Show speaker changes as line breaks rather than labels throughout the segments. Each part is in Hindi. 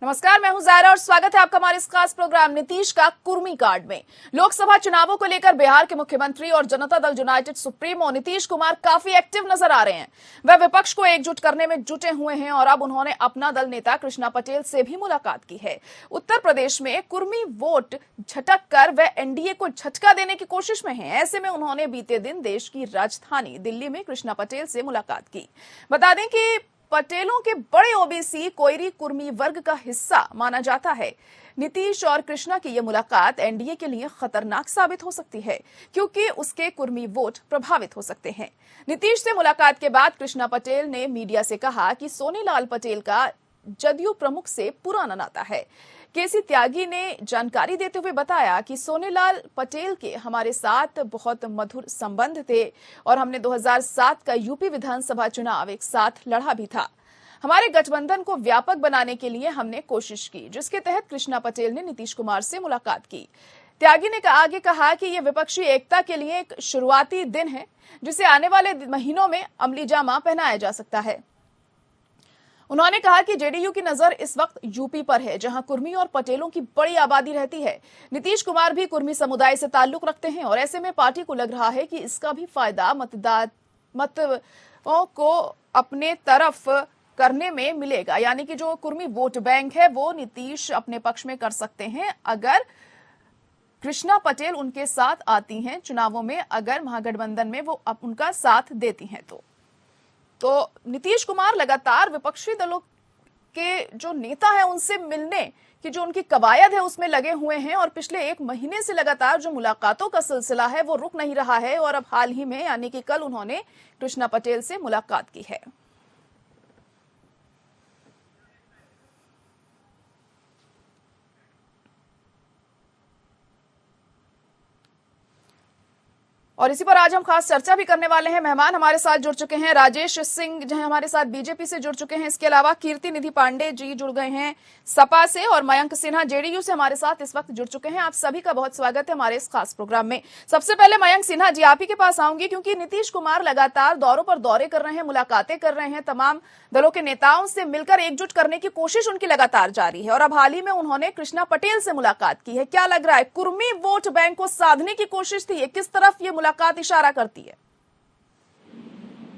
नमस्कार, मैं हूं जायरा और स्वागत है आपका हमारे इस खास प्रोग्राम नीतीश का कुर्मी कार्ड में। लोकसभा चुनावों को लेकर बिहार के मुख्यमंत्री और जनता दल यूनाइटेड सुप्रीमो नीतीश कुमार काफी एक्टिव नजर आ रहे हैं। वह विपक्ष को एकजुट करने में जुटे हुए हैं और अब उन्होंने अपना दल नेता कृष्णा पटेल से भी मुलाकात की है। उत्तर प्रदेश में कुर्मी वोट झटक कर वह एनडीए को झटका देने की कोशिश में है। ऐसे में उन्होंने बीते दिन देश की राजधानी दिल्ली में कृष्णा पटेल से मुलाकात की। बता दें कि पटेलों के बड़े ओबीसी कोयरी कुर्मी वर्ग का हिस्सा माना जाता है। नीतीश और कृष्णा की यह मुलाकात एनडीए के लिए खतरनाक साबित हो सकती है, क्योंकि उसके कुर्मी वोट प्रभावित हो सकते हैं। नीतीश से मुलाकात के बाद कृष्णा पटेल ने मीडिया से कहा कि सोनीलाल पटेल का जदयू प्रमुख से पुराना नाता है। केसी त्यागी ने जानकारी देते हुए बताया कि सोनीलाल पटेल के हमारे साथ बहुत मधुर संबंध थे और हमने 2007 का यूपी विधानसभा चुनाव एक साथ लड़ा भी था। हमारे गठबंधन को व्यापक बनाने के लिए हमने कोशिश की, जिसके तहत कृष्णा पटेल ने नीतीश कुमार से मुलाकात की। त्यागी ने आगे कहा कि यह विपक्षी एकता के लिए एक शुरुआती दिन है, जिसे आने वाले महीनों में अमली जामा पहनाया जा सकता है। उन्होंने कहा कि जेडीयू की नजर इस वक्त यूपी पर है, जहां कुर्मी और पटेलों की बड़ी आबादी रहती है। नीतीश कुमार भी कुर्मी समुदाय से ताल्लुक रखते हैं और ऐसे में पार्टी को लग रहा है कि इसका भी फायदा मतों को अपने तरफ करने में मिलेगा। यानी कि जो कुर्मी वोट बैंक है वो नीतीश अपने पक्ष में कर सकते हैं अगर कृष्णा पटेल उनके साथ आती हैं चुनावों में, अगर महागठबंधन में वो उनका साथ देती हैं तो नीतीश कुमार लगातार विपक्षी दलों के जो नेता हैं उनसे मिलने की जो उनकी कवायद है उसमें लगे हुए हैं और पिछले एक महीने से लगातार जो मुलाकातों का सिलसिला है वो रुक नहीं रहा है और अब हाल ही में यानी कि कल उन्होंने कृष्णा पटेल से मुलाकात की है। और इसी पर आज हम खास चर्चा भी करने वाले हैं। मेहमान हमारे साथ जुड़ चुके हैं, राजेश सिंह जो हमारे साथ बीजेपी से जुड़ चुके हैं, इसके अलावा कीर्ति निधि पांडे जी जुड़ गए हैं सपा से और मयंक सिन्हा जेडीयू से हमारे साथ इस वक्त जुड़ चुके हैं। आप सभी का बहुत स्वागत है हमारे इस खास प्रोग्राम में। सबसे पहले मयंक सिन्हा जी, आप ही के पास आऊंगी, क्योंकि नीतीश कुमार लगातार दौरों पर दौरे कर रहे हैं, मुलाकातें कर रहे हैं, तमाम दलों के नेताओं से मिलकर एकजुट करने की कोशिश उनकी लगातार जारी है और अब हाल ही में उन्होंने कृष्णा पटेल से मुलाकात की है। क्या लग रहा है, कुर्मी वोट बैंक को साधने की कोशिश थी, किस तरफ ये मुलाकात इशारा करती है?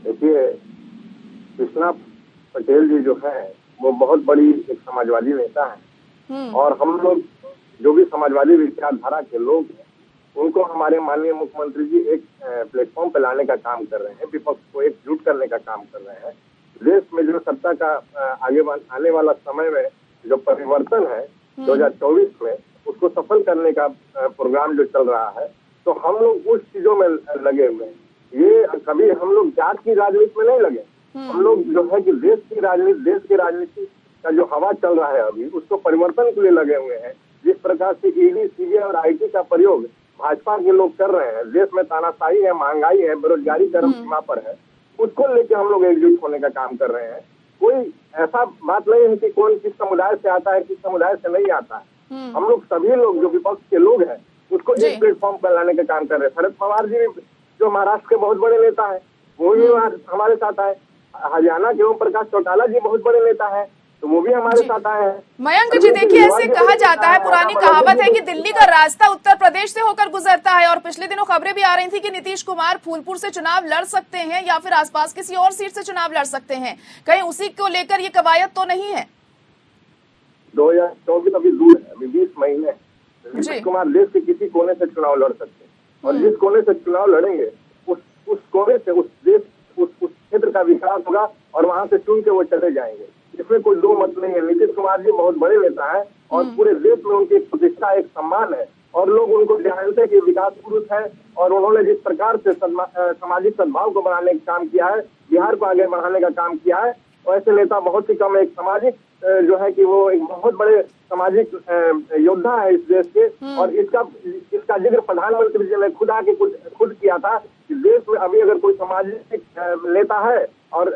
देखिए, कृष्णा पटेल जी जो है वो बहुत बड़ी एक समाजवादी नेता है और हम लोग जो भी समाजवादी विचारधारा के लोग हैं उनको हमारे माननीय मुख्यमंत्री जी एक प्लेटफॉर्म पे लाने का काम कर रहे हैं, विपक्ष को एकजुट करने का काम कर रहे हैं। देश में जो सत्ता का आने वाला समय में जो परिवर्तन है 2024 में, उसको सफल करने का प्रोग्राम जो चल रहा है, तो हम लोग उस चीजों में लगे हुए हैं। ये कभी हम लोग जात की राजनीति में नहीं लगे, हम लोग जो है कि देश की राजनीति का जो हवा चल रहा है अभी, उसको परिवर्तन के लिए लगे हुए हैं। जिस प्रकार से ईडी, सीबीआई और आईटी का प्रयोग भाजपा के लोग कर रहे हैं, देश में तानाशाही है, महंगाई है, बेरोजगारी चरम सीमा पर है, उसको लेके हम लोग एकजुट होने का काम कर रहे हैं। कोई ऐसा बात नहीं है कि कौन किस समुदाय से आता है, किस समुदाय से नहीं आता है। हम लोग सभी लोग जो विपक्ष के लोग हैं उसको एक प्लेटफॉर्म पर लाने का काम कर रहे हैं। शरद पवार जी जो महाराष्ट्र के बहुत बड़े नेता है वो भी हमारे साथ आए, हरियाणा के ओम प्रकाश चौटाला जी बहुत बड़े नेता है तो वो भी हमारे साथ आए हैं।
मयंक जी, देखिए, ऐसे कहा जाता है, पुरानी कहावत है कि दिल्ली का रास्ता उत्तर प्रदेश से होकर गुजरता है और पिछले दिनों खबरें भी आ रही थी कि नीतीश कुमार फूलपुर से चुनाव लड़ सकते हैं या फिर आसपास किसी और सीट से चुनाव लड़ सकते हैं। कहीं उसी को लेकर ये कवायद तो नहीं है?
2024 अभी दूर है, अभी 20 महीने। नीतीश कुमार देश के किसी कोने से चुनाव लड़ सकते हैं और जिस कोने से चुनाव लड़ेंगे उस कोने से उस क्षेत्र का विकास होगा और वहां से चुन के वो चले जाएंगे। इसमें कोई दो मत नहीं है। नीतीश कुमार जी बहुत बड़े नेता है और पूरे देश में उनकी प्रतिष्ठा, एक सम्मान है और लोग उनको जानते हैं कि विकास पुरुष है और उन्होंने जिस प्रकार से सामाजिक सद्भाव को बढ़ाने का काम किया है, बिहार को आगे बढ़ाने का काम किया है, ऐसे नेता बहुत ही कम। एक सामाजिक जो है कि वो एक बहुत बड़े सामाजिक योद्धा है इस देश के और इसका जिक्र प्रधानमंत्री जी ने खुद आके खुद किया था कि देश में अभी अगर कोई सामाजिक नेता है और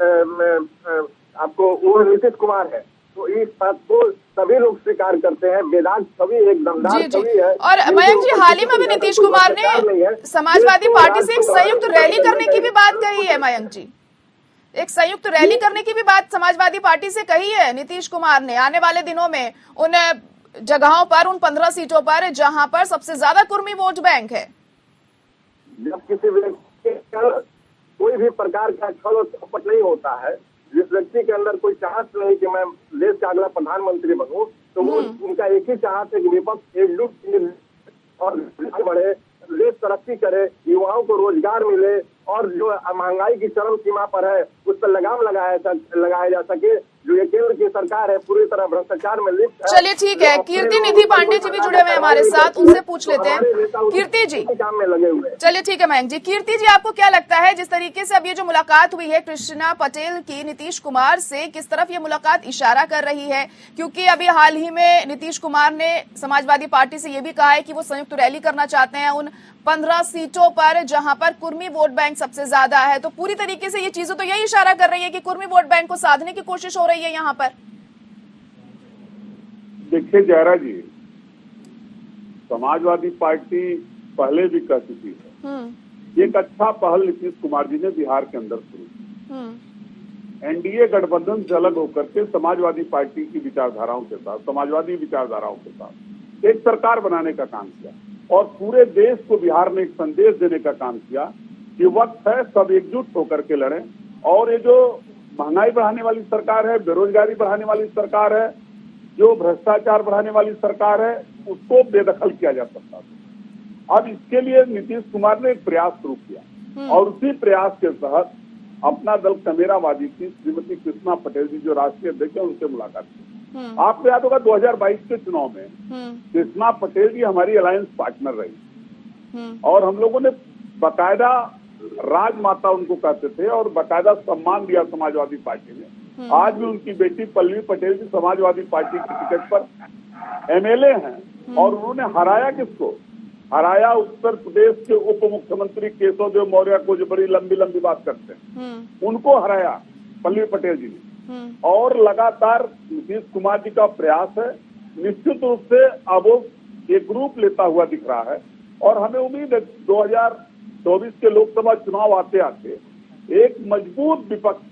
आपको वो नीतीश कुमार है, तो इस बात को सभी लोग स्वीकार करते हैं। वेदांत सभी एक दमदार सभी है।
और मयंक जी, हाल ही में भी नीतीश कुमार ने समाजवादी पार्टी से एक संयुक्त रैली करने की भी बात कही है। मयंक जी, एक संयुक्त रैली करने की भी बात समाजवादी पार्टी से कही है नीतीश कुमार ने आने वाले दिनों में उन जगहों पर, उन 15 सीटों पर जहां पर सबसे ज्यादा कुर्मी वोट बैंक है।
जब किसी व्यक्ति का कोई भी प्रकार का छल और कपट नहीं होता है, जिस व्यक्ति के अंदर कोई चाहत नहीं कि मैं देश का अगला प्रधानमंत्री बनूं, तो वो उनका एक ही चाहत है कि विपक्ष एकजुट और बढ़े, देश तरक्की करे, युवाओं को रोजगार मिले और जो महंगाई की चरम सीमा पर है उस पर लगाम लगाया जा सके। जो ये केंद्र की सरकार है पूरी तरह भ्रष्टाचार में लिप्त है।
चलिए ठीक है, कीर्ति निधि पांडे जी भी जुड़े हुए हैं हमारे साथ, उनसे पूछ लेते हैं। कीर्ति जी
काम में लगे हुए।
चलिए ठीक है मयंक जी, कीर्ति जी आपको क्या लगता है जिस तरीके से अब ये जो मुलाकात हुई है कृष्णा पटेल की नीतीश कुमार से, किस तरफ ये मुलाकात इशारा कर रही है? क्योंकि अभी हाल ही में नीतीश कुमार ने समाजवादी पार्टी से ये भी कहा है कि वो संयुक्त रैली करना चाहते हैं उन 15 सीटों पर जहां पर कुर्मी वोट बैंक सबसे ज्यादा है। तो पूरी तरीके से ये चीजें तो यही इशारा कर रही है कि कुर्मी वोट बैंक को साधने की कोशिश हो रही है यहाँ पर।
देखिए जयरा जी, समाजवादी पार्टी पहले भी कह चुकी है, एक अच्छा पहल नीतीश कुमार जी ने बिहार के अंदर शुरू, एनडीए गठबंधन से अलग होकर के समाजवादी पार्टी की विचारधाराओं के साथ, समाजवादी विचारधाराओं के साथ एक सरकार बनाने का काम किया और पूरे देश को बिहार में एक संदेश देने का काम किया कि वक्त है सब एकजुट होकर के लड़ें। और ये जो महंगाई बढ़ाने वाली सरकार है, बेरोजगारी बढ़ाने वाली सरकार है, जो भ्रष्टाचार बढ़ाने वाली सरकार है, उसको बेदखल किया जा सकता था। अब इसके लिए नीतीश कुमार ने एक प्रयास शुरू किया और उसी प्रयास के तहत अपना दल कमेरावादी की श्रीमती कृष्णा पटेल जी जो राष्ट्रीय अध्यक्ष है उनसे मुलाकात की। आपको याद होगा 2022 के चुनाव में कृष्णा पटेल जी हमारी अलायंस पार्टनर रही और हम लोगों ने बाकायदा राजमाता उनको कहते थे और बाकायदा सम्मान दिया समाजवादी पार्टी ने। आज भी उनकी बेटी पल्लवी पटेल जी समाजवादी पार्टी की टिकट पर एमएलए हैं और उन्होंने हराया किसको? हराया उत्तर प्रदेश के उप मुख्यमंत्री केशव देव मौर्य को, जो बड़ी लंबी लंबी बात करते हैं, उनको हराया पल्लवी पटेल जी ने। और लगातार नीतीश कुमार जी का प्रयास है, निश्चित रूप से अब वो एक रूप लेता हुआ दिख रहा है और हमें उम्मीद है 2024 के लोकसभा चुनाव आते आते एक मजबूत विपक्ष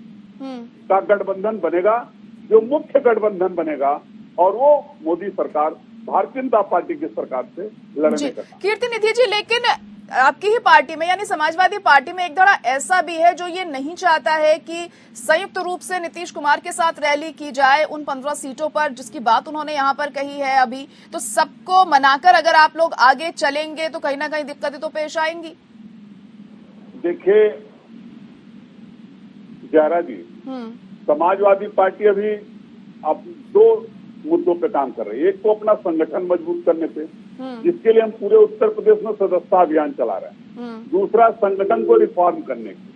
का गठबंधन बनेगा, जो मुख्य गठबंधन बनेगा और वो मोदी सरकार, भारतीय जनता पार्टी की सरकार से लड़ने का।
कीर्ति निधि जी, लेकिन आपकी ही पार्टी में यानी समाजवादी पार्टी में एक धड़ा ऐसा भी है जो ये नहीं चाहता है कि संयुक्त रूप से नीतीश कुमार के साथ रैली की जाए उन 15 सीटों पर, जिसकी बात उन्होंने यहाँ पर कही है अभी। तो सबको मनाकर अगर आप लोग आगे चलेंगे तो कहीं ना कहीं दिक्कतें तो पेश आएंगी।
देखिए जयरा जी, समाजवादी पार्टी अभी अब 2 मुद्दों पे काम कर रही है। एक तो अपना संगठन मजबूत करने पे, जिसके लिए हम पूरे उत्तर प्रदेश में सदस्यता अभियान चला रहे हैं। दूसरा संगठन को रिफॉर्म करने की,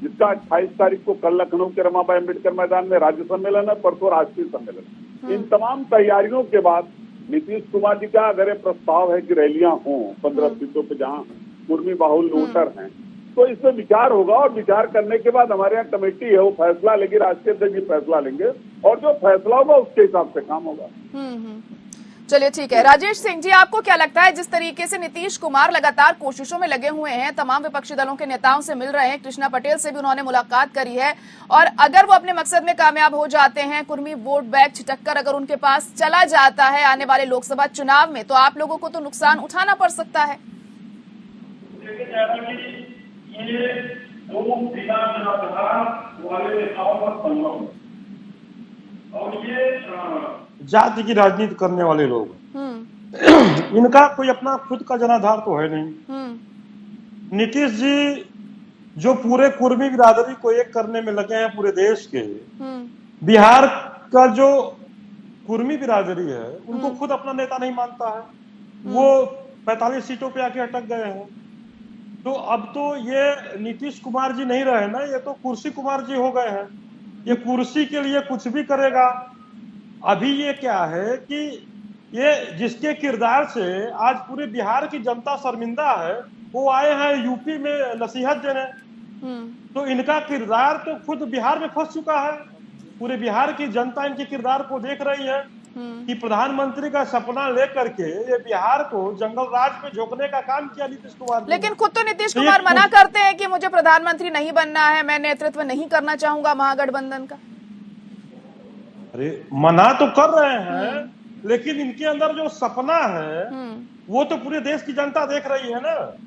जिसका 28 तारीख को कल लखनऊ के रमाबाई अम्बेडकर मैदान में राज्य सम्मेलन है, परसों राष्ट्रीय सम्मेलन। इन तमाम तैयारियों के बाद नीतीश कुमार जी का अगर प्रस्ताव है कि रैलियां हों 15 सीटों पे जहां कुर्मी बाहुल वोटर हैं, तो इसमें विचार होगा और विचार करने के बाद हमारे यहाँ कमेटी है, वो फैसला लेगी, राष्ट्रीय अध्यक्ष भी फैसला लेंगे और जो फैसला होगा उसके हिसाब से काम होगा।
चलिए ठीक है। राजेश सिंह जी, आपको क्या लगता है जिस तरीके से नीतीश कुमार लगातार कोशिशों में लगे हुए हैं, तमाम विपक्षी दलों के नेताओं से मिल रहे हैं, कृष्णा पटेल से भी उन्होंने मुलाकात करी है और अगर वो अपने मकसद में कामयाब हो जाते हैं, कुर्मी वोट बैंक छिटक्कर अगर उनके पास चला जाता है आने वाले लोकसभा चुनाव में, तो आप लोगों को तो नुकसान उठाना पड़ सकता है।
ये और ये
जाति की राजनीति करने वाले लोग, इनका कोई अपना खुद का जनाधार तो है नहीं। नीतीश जी जो पूरे कुर्मी बिरादरी को एक करने में लगे हैं पूरे देश के, बिहार का जो कुर्मी बिरादरी है उनको खुद अपना नेता नहीं मानता है, वो 45 सीटों पे आके अटक गए हैं। तो अब तो ये नीतीश कुमार जी नहीं रहे ना, ये तो कुर्सी कुमार जी हो गए हैं। ये कुर्सी के लिए कुछ भी करेगा। अभी ये क्या है कि ये जिसके किरदार से आज पूरे बिहार की जनता शर्मिंदा है, वो आए हैं यूपी में नसीहत देने। तो इनका किरदार तो खुद बिहार में फंस चुका है, पूरे बिहार की जनता इनके किरदार को देख रही है कि प्रधानमंत्री का सपना लेकर के ये बिहार को जंगल राज पे झोंकने का काम किया नीतीश कुमार ने।
लेकिन खुद तो नीतीश कुमार मना करते हैं कि मुझे प्रधानमंत्री नहीं बनना है, मैं नेतृत्व नहीं करना चाहूंगा महागठबंधन का।
अरे मना तो कर रहे हैं, लेकिन इनके अंदर जो सपना है वो तो पूरे देश की जनता देख रही है ना।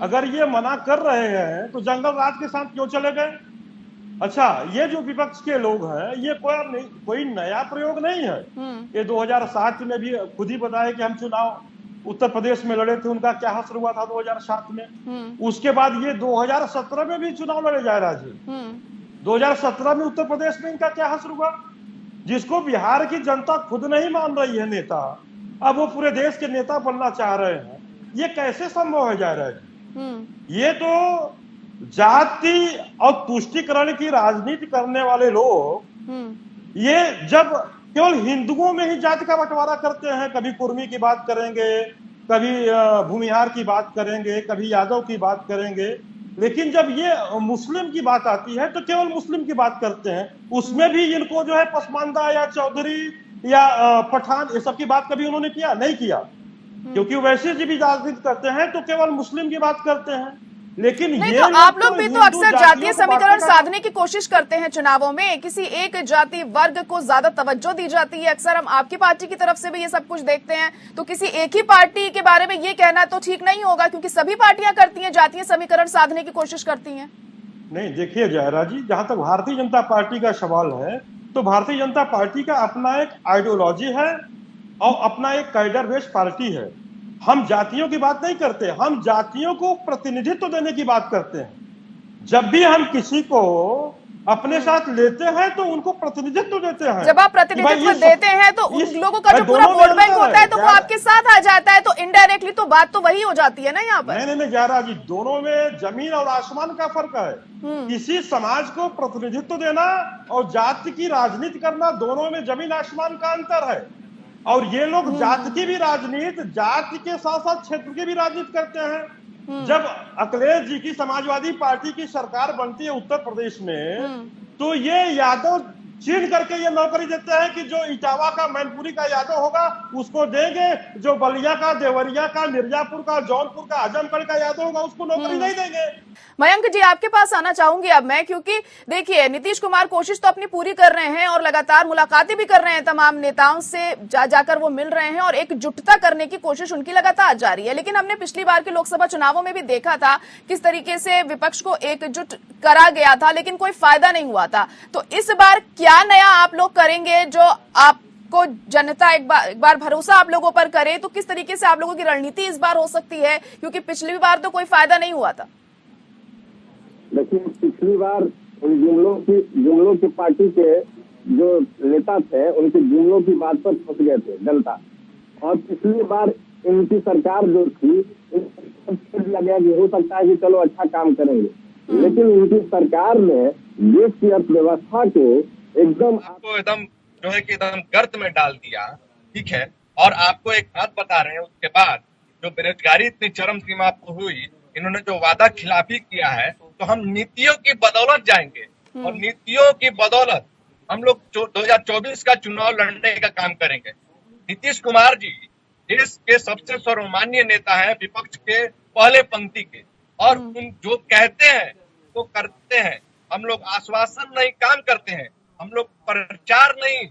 अगर ये मना कर रहे हैं तो जंगल राज के साथ क्यों चले गए? अच्छा, ये जो विपक्ष के लोग हैं ये कोई नया प्रयोग नहीं है। ये 2007 में भी खुद ही बताया कि हम चुनाव उत्तर प्रदेश में लड़े थे, उनका क्या हश्र हुआ था 2007 में। उसके बाद ये 2017 में भी चुनाव लड़े जा रहा जी। 2017 में उत्तर प्रदेश में इनका क्या हश्र हुआ, जिसको बिहार की जनता खुद नहीं मान रही है नेता, अब वो पूरे देश के नेता बनना चाह रहे हैं। ये कैसे संभव है जा रहा है? ये तो जाति और तुष्टीकरण की राजनीति करने वाले लोग ये जब केवल हिंदुओं में ही जाति का बंटवारा करते हैं, कभी कुर्मी की बात करेंगे, कभी भूमिहार की बात करेंगे, कभी यादव की बात करेंगे, लेकिन जब ये मुस्लिम की बात आती है तो केवल मुस्लिम की बात करते हैं। उसमें भी इनको जो है पसमानदा या चौधरी या पठान ये सब की बात कभी उन्होंने किया नहीं किया, क्योंकि वैसे जी भी राजनीति करते हैं तो केवल मुस्लिम की बात करते हैं। लेकिन
नहीं,
ये
तो आप लोग भी तो अक्सर जातीय समीकरण साधने की कोशिश करते हैं चुनावों में, किसी एक जाति वर्ग को ज्यादा तवज्जो दी जाती है। अक्सर हम आपकी पार्टी की तरफ से भी ये सब कुछ देखते हैं, तो किसी एक ही पार्टी के बारे में ये कहना तो ठीक नहीं होगा, क्योंकि सभी पार्टियां करती हैं, जातीय समीकरण साधने की कोशिश करती हैं।
नहीं, देखिए जयरा जी, जहां तक भारतीय जनता पार्टी का सवाल है तो भारतीय जनता पार्टी का अपना एक आइडियोलॉजी है और अपना एक कैडर बेस्ड पार्टी है। हम जातियों की बात नहीं करते, हम जातियों को प्रतिनिधित्व देने की बात करते हैं। जब भी हम किसी को अपने साथ लेते हैं तो उनको प्रतिनिधित्व देते हैं।
जब आप प्रतिनिधित्व देते हैं तो उन लोगों का जो पूरा वोट बैंक होता है तो वो आपके साथ आ जाता है, तो इनडायरेक्टली तो बात तो वही हो जाती है ना यहाँ पर।
नहीं जयरा जी, दोनों में जमीन और आसमान का फर्क है। किसी समाज को प्रतिनिधित्व देना और जाति की राजनीति करना, दोनों में जमीन आसमान का अंतर है। और ये लोग जाति की भी राजनीति, जाति के साथ साथ क्षेत्र की भी राजनीति करते हैं। जब अखिलेश जी की समाजवादी पार्टी की सरकार बनती है उत्तर प्रदेश में, तो ये यादव छीन करके ये नौकरी देते हैं कि जो इटावा का, मैनपुरी का यादव होगा उसको देंगे, जो बलिया का, देवरिया का, मिर्जापुर का, जौनपुर का, आजमगढ़ का यादव होगा उसको नौकरी नहीं देंगे।
मयंक जी, आपके पास आना चाहूंगी अब मैं, क्योंकि देखिए नीतीश कुमार कोशिश तो अपनी पूरी कर रहे हैं और लगातार मुलाकातें भी कर रहे हैं, तमाम नेताओं से जाकर वो मिल रहे हैं और एकजुटता करने की कोशिश उनकी लगातार जारी है। लेकिन हमने पिछली बार के लोकसभा चुनावों में भी देखा था किस तरीके से विपक्ष को एकजुट करा गया था, लेकिन कोई फायदा नहीं हुआ था। तो इस बार क्या नया आप लोग करेंगे जो आपको जनता एक बार भरोसा आप लोगों पर करे? तो किस तरीके से आप लोगों की रणनीति इस बार हो सकती है, क्योंकि पिछली बार तो कोई फायदा नहीं हुआ था।
देखिए, पिछली बार जुमलों की पार्टी के जो नेता थे उनके जुमलों की बात पर फंस गए थे जनता, और पिछली बार इनकी सरकार जो थी दिया गया कि हो सकता है कि चलो अच्छा काम करेंगे, लेकिन इनकी सरकार ने देश की अर्थव्यवस्था को एकदम
जो है कि एकदम गर्त में डाल दिया। ठीक है, और आपको एक बात बता रहे हैं, उसके बाद जो बेरोजगारी इतनी चरम सीमा पर हुई, इन्होंने जो वादा खिलाफी किया है, तो हम नीतियों की बदौलत जाएंगे और नीतियों की बदौलत हम लोग 2024 का चुनाव लड़ने का काम करेंगे। नीतीश कुमार जी देश के सबसे सर्वमान्य नेता हैं, विपक्ष के पहले पंक्ति के, और उन जो कहते हैं वो करते हैं। हम लोग आश्वासन नहीं, काम करते हैं। हम लोग प्रचार नहीं,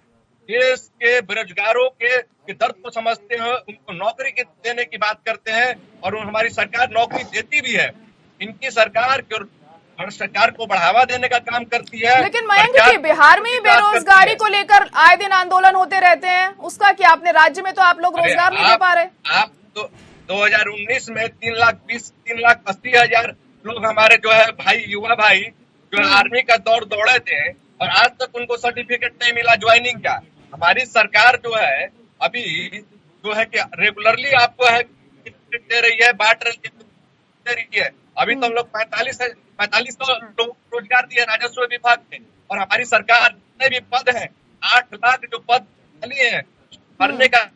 देश के बेरोजगारों के दर्द को समझते हैं, उनको नौकरी देने की बात करते हैं, और हमारी सरकार नौकरी देती भी है। इनकी सरकार भ्रष्टाचार को बढ़ावा देने का काम करती है।
लेकिन मयंक जी, बिहार में बेरोजगारी को लेकर आए दिन आंदोलन होते रहते हैं, उसका क्या? अपने राज्य में तो आप लोग रोजगार नहीं दे पा रहे।
आप तो 2019 में 3,80,000 लोग हमारे जो है भाई, युवा भाई जो आर्मी का दौड़ दौड़े थे, और आज तक उनको सर्टिफिकेट नहीं मिला ज्वाइनिंग का। हमारी सरकार जो है अभी जो है कि रेगुलरली आपको है दे रही है, बांट रही है। अभी तो हम लोग 4500 लोग रोजगार दिए राजस्व विभाग में, और हमारी सरकार जितने भी पद हैं 8 लाख जो पद खाली है भरने का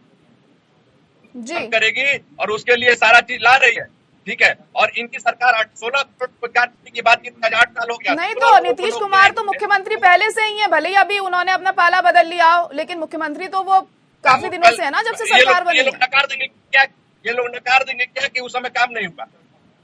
करेगी, और उसके लिए सारा चीज ला रही है। ठीक है, और इनकी सरकार 16 करोड़ रोजगार की बात की 8 साल हो गया।
नहीं तो नीतीश कुमार तो मुख्यमंत्री पहले से ही है, भले ही अभी उन्होंने अपना पाला बदल लिया हो, लेकिन मुख्यमंत्री तो वो काफी दिनों से है ना, जब से सरकार बनी
ये
है।
लोग नकार देंगे क्या? ये लोग नकार देंगे क्या कि उस समय काम नहीं हुआ?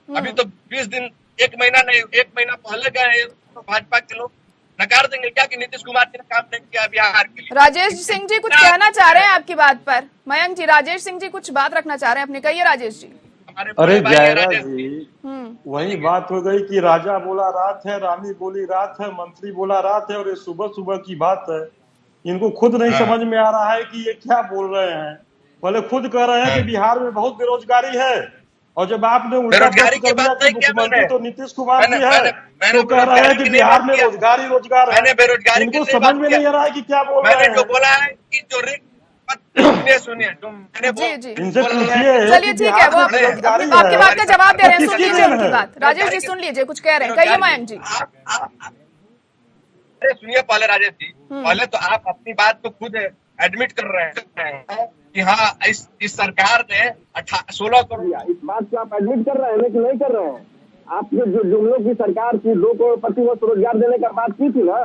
अभी तो 20 दिन, एक महीना पहले गए तो भाजपा के लोग नकार देंगे क्या कि नीतीश कुमार जी ने काम नहीं किया बिहार के लिए?
राजेश सिंह जी कुछ कहना चाह रहे हैं आपकी बात पर? मयंक जी, राजेश सिंह जी कुछ बात रखना चाह रहे हैं अपने, कहिए राजेश जी।
हमारे
अरे
भाई है
जायरा
राजेश
जी,
हम्म
वही बात हो गई कि राजा बोला रात है, रानी बोली रात है, मंत्री बोला रात है, और ये सुबह सुबह की बात है। इनको खुद नहीं समझ में आ रहा है कि ये क्या बोल रहे हैं। पहले खुद कह रहे हैं कि बिहार में बहुत बेरोजगारी है, और जब आपने उल्टा
बेरोजगारी
प्रश्न
की
कर दिया
बात
कि
नहीं किया
मुख्यमंत्री
मैंने।
तो नीतीश कुमार जी है,
मैंने
तो कह रहे हैं कि बिहार में
किया।
रोजगार ही रोजगार है।
मैंने बेरोजगारी की
इनको
नहीं
समझ
बात
में
किया।
नहीं आ रहा है कि क्या बोल
मैंने
रहे
जो
हैं।
बोला है कि जो सुनिए जो मैंने
जी जी
इनसे
बोल रहे
पूछिए
हैं।
चलिए ठीक है, वो
बेरोजगारी
आपकी बात का जवाब दे रहे हैं,
तो
सुन
किसकी
लीजिए
देन
उनकी
है?
बात। राजेश जी सुन लीजिए, कुछ कह रहे हैं, कहिए मयंक जी।
अरे सुनिए पहले राजेश जी, पहले तो आप अपनी बात को खुद एडमिट कर रहे हैं कि हाँ इस सरकार ने 16 करोड़।
इस बात को आप एडमिट कर रहे हैं लेकिन नहीं कर रहे हैं। आपने जो जुमलों की सरकार की 2 करोड़ प्रति वर्ष रोजगार देने का बात की थी ना,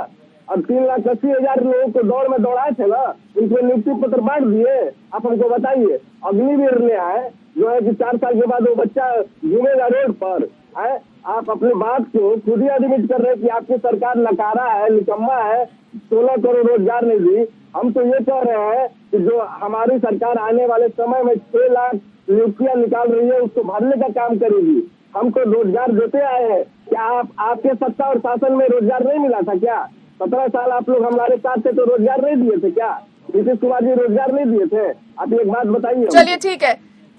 और 3,80,000 लोगों को दौड़ में दौड़ाए थे ना, उनको नियुक्ति पत्र बांट दिए। आप हमको बताइए, अग्निवीर ले आए जो है कि 4 साल के बाद वो बच्चा घूमेगा रोड पर है। आप अपनी बात को खुद ही एडमिट कर रहे हैं कि आपकी सरकार नकारा है, निकम्मा है, 16 करोड़ रोजगार नहीं दी। हम तो ये कह रहे हैं कि जो हमारी सरकार आने वाले समय में 6 लाख नियुक्तियां निकाल रही है, उसको भरने का काम करेगी। हम तो रोजगार देते आए हैं। क्या आपके सत्ता और शासन में रोजगार नहीं मिला था क्या? 17 साल आप लोग हमारे साथ थे तो रोजगार नहीं दिए थे क्या? नीतीश कुमार जी रोजगार नहीं दिए थे? आप एक बात बताइए।
चलिए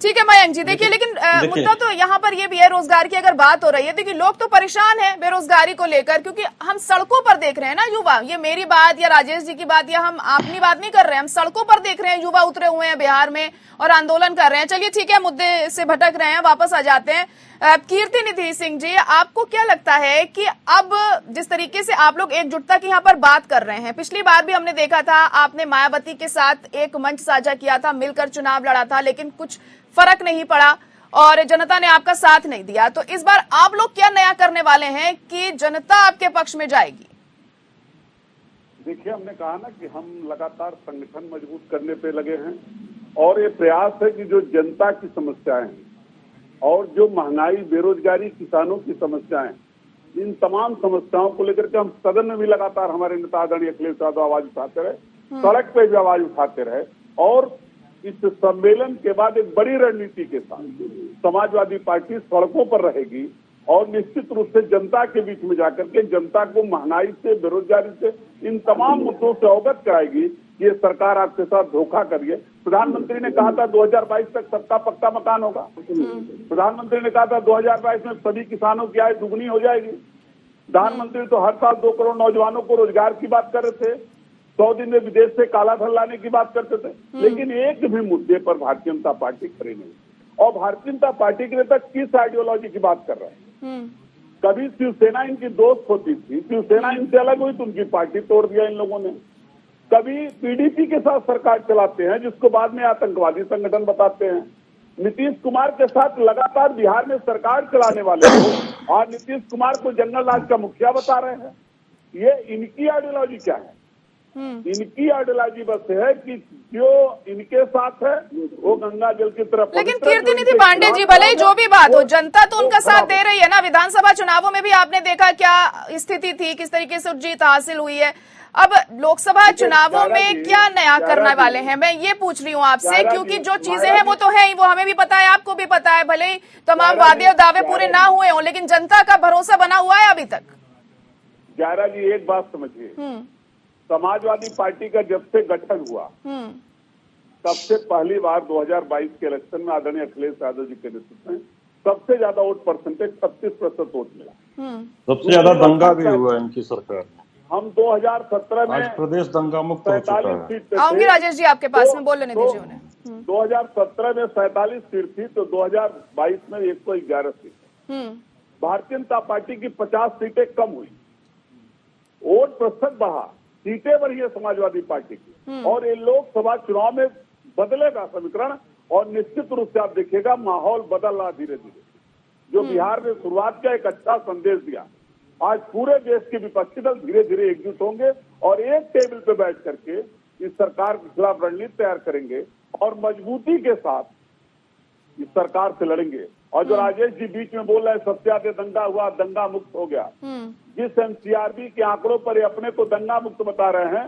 ठीक है मयंक जी, देखिए लेकिन मुद्दा तो यहाँ पर ये भी है, रोजगार की अगर बात हो रही है, देखिए लोग तो परेशान हैं बेरोजगारी को लेकर, क्योंकि हम सड़कों पर देख रहे हैं ना युवा। ये मेरी बात या राजेश जी की बात या हम अपनी बात नहीं कर रहे हैं, हम सड़कों पर देख रहे हैं युवा उतरे हुए हैं बिहार में और आंदोलन कर रहे हैं। चलिए ठीक है, मुद्दे से भटक रहे हैं, वापस आ जाते हैं। कीर्ति सिंह जी, आपको क्या लगता है कि अब जिस तरीके से आप लोग एकजुटता की यहाँ पर बात कर रहे हैं, पिछली बार भी हमने देखा था आपने मायावती के साथ एक मंच साझा किया था, मिलकर चुनाव लड़ा था, लेकिन कुछ फर्क नहीं पड़ा और जनता ने आपका साथ नहीं दिया। तो इस बार आप लोग क्या नया करने वाले हैं कि जनता आपके पक्ष में जाएगी?
देखिए, हमने कहा ना कि हम लगातार संगठन मजबूत करने पे लगे हैं, और ये प्रयास है कि जो जनता की समस्याएं हैं और जो महंगाई, बेरोजगारी, किसानों की समस्याएं, इन तमाम समस्याओं को लेकर के हम सदन में भी लगातार हमारे नेता आदरणीय अखिलेश यादव आवाज उठाते रहे, सड़क पे भी आवाज उठाते रहे, और इस सम्मेलन के बाद एक बड़ी रणनीति के साथ समाजवादी पार्टी सड़कों पर रहेगी और निश्चित रूप से जनता के बीच में जाकर के जनता को महंगाई से, बेरोजगारी से, इन तमाम मुद्दों से अवगत कराएगी। ये सरकार आपके साथ धोखा करिए। प्रधानमंत्री ने कहा था 2022 तक सबका पक्का मकान होगा। प्रधानमंत्री ने कहा था 2022 में सभी किसानों की आय दुगनी हो जाएगी। प्रधानमंत्री तो हर साल 2 करोड़ नौजवानों को रोजगार की बात कर रहे थे, 100 दिन में विदेश से काला धन लाने की बात करते थे, लेकिन एक भी मुद्दे पर भारतीय जनता पार्टी खड़ी नहीं। और भारतीय जनता पार्टी के नेता किस आइडियोलॉजी की बात कर रहे हैं? कभी शिवसेना इनकी दोस्त होती थी, शिवसेना इनसे अलग हुई तो उनकी पार्टी तोड़ दिया इन लोगों ने। कभी पीडीपी के साथ सरकार चलाते हैं, जिसको बाद में आतंकवादी संगठन बताते हैं। नीतीश कुमार के साथ लगातार बिहार में सरकार चलाने वाले लोग और नीतीश कुमार को जंगल राज का मुखिया बता रहे हैं। ये इनकी आइडियोलॉजी क्या है? इनकी आइडियोलॉजी बस है कि जो इनके साथ है वो गंगा जल की तरफ।
लेकिन कीर्तिनिधि पांडे जी, भले ही जो भी बात हो, जनता तो उनका साथ दे रही है ना। विधानसभा चुनावों में भी आपने देखा क्या स्थिति थी, किस तरीके से जीत हासिल हुई है। अब लोकसभा चुनावों में क्या नया करने वाले हैं, मैं ये पूछ रही हूँ आपसे, क्योंकि जो चीजें हैं वो तो है ही, वो हमें भी पता है, आपको भी पता है। भले ही तमाम वादे और दावे पूरे ना हुए हों, लेकिन जनता का भरोसा बना हुआ है अभी तक।
जायरा जी, एक बात समझिए, समाजवादी पार्टी का जब से गठन हुआ तब से पहली बार 2022 के इलेक्शन में आदरणीय अखिलेश यादव जी के नेतृत्व में सबसे ज्यादा वोट परसेंटेज 36% वोट मिला।
सबसे ज्यादा दंगा भी हुआ इनकी सरकार में।
हम 2017 में
आज प्रदेश दंगा मुक्त हो चुका
47
है।
सीट पे
आऊंगी राजेश जी आपके पास में, बोल लेने दीजिए उन्हें।
2017 में 47 सीट थी तो 2022 में 111 सीट। भारतीय जनता पार्टी की 50 सीटें कम हुई, वोट प्रतिशत बढ़ा, सीटें बढ़ी है समाजवादी पार्टी की, और ये लोकसभा चुनाव में बदलेगा समीकरण, और निश्चित रूप से आप देखिएगा माहौल बदल रहा धीरे धीरे। जो बिहार में शुरुआत का एक अच्छा संदेश दिया, आज पूरे देश के विपक्षी दल धीरे धीरे एकजुट होंगे और एक टेबल पे बैठ करके इस सरकार के खिलाफ रणनीति तैयार करेंगे और मजबूती के साथ इस सरकार से लड़ेंगे। और जो राजेश जी बीच में बोल रहे हैं सत्याग्रह दंगा हुआ, दंगा मुक्त हो गया, जिस एनसीआरबी के आंकड़ों पर ये अपने को दंगा मुक्त बता रहे हैं,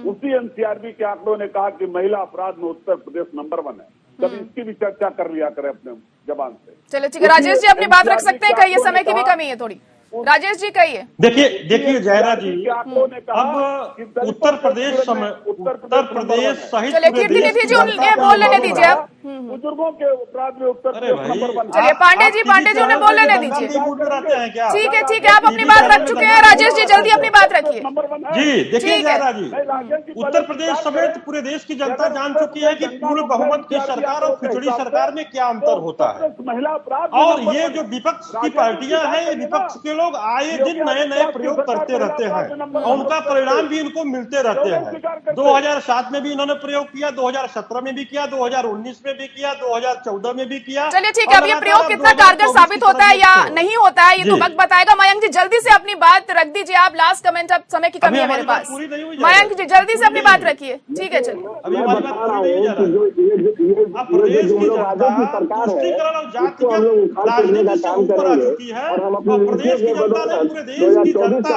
उसी एनसीआरबी के आंकड़ों ने कहा कि महिला अपराध में उत्तर प्रदेश नंबर 1 है। कभी इसकी भी चर्चा कर लिया करें अपने जबान से।
चलिए ठीक है, राजेश जी अपनी बात रख सकते हैं, कहिए, समय की भी कमी है थोड़ी। राजेश जी कहिए।
देखिए जयरा जी, अब उत्तर प्रदेश सहित
चलिए कीर्ति निधि जी उन्हें बोल लेने दीजिए आप।
बुजुर्गों के अपराध में उत्तर प्रदेश नंबर 1 है।
चलिए पांडे जी उन्हें बोल लेने दीजिए। ठीक है, आप अपनी बात रख चुके हैं। राजेश जी जल्दी अपनी बात रखिए।
जी देखिए जयरा जी, उत्तर प्रदेश समेत पूरे देश की जनता जान चुकी है कि पूर्ण बहुमत की सरकार और खिचड़ी सरकार में क्या अंतर होता है।
महिला अपराध
और ये जो विपक्ष की पार्टियां हैं, ये विपक्ष के लोग आए दिन नए नए प्रयोग करते रहते हैं और उनका परिणाम भी इनको मिलते रहते हैं। 2007 में भी इन्होंने प्रयोग किया, 2017 में भी किया, 2019 में भी किया, 2014 में भी किया।
चलिए ठीक है, अब ये प्रयोग कितना कारगर साबित होता है या नहीं होता है, ये तो वक्त बताएगा। मयंक जी जल्दी से अपनी बात रख दीजिए आप, लास्ट कमेंट, अब समय की कमी है मेरे पास। मयंक जी जल्दी से अपनी बात रखिए। ठीक है, चलिए।
अभी हमारी बात पूरी नहीं हो जा रहा। प्रदेश की जनता तुष्टीकरण और जातिगत राजनीति से ऊपर आ चुकी है और प्रदेश की जनता ने, पूरे देश की जनता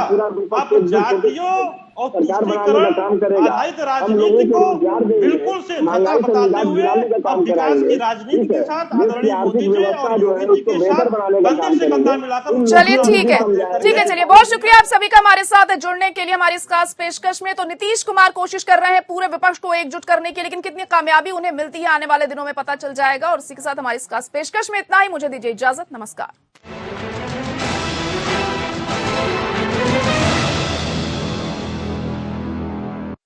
अब जातियों और तुष्टीकरण आधारित राजनीति को बिल्कुल से खतरा बताते हुए अब विकास की राजनीति के साथ आदरणीय मोदी जी और योगी जी के साथ कंधे से कंधा मिलाकर।
चलिए ठीक है, चलिए बहुत शुक्रिया आप सभी का हमारे साथ जुड़ने के लिए हमारी इस खास पेशकश में। तो नीतीश कुमार कोशिश कर रहे हैं पूरे विपक्ष को एकजुट करने की, लेकिन कितनी कामयाबी उन्हें मिलती है आने वाले दिनों में पता चल जाएगा। और इसी के साथ हमारी इस खास पेशकश में इतना ही। मुझे दीजिए इजाजत, नमस्कार।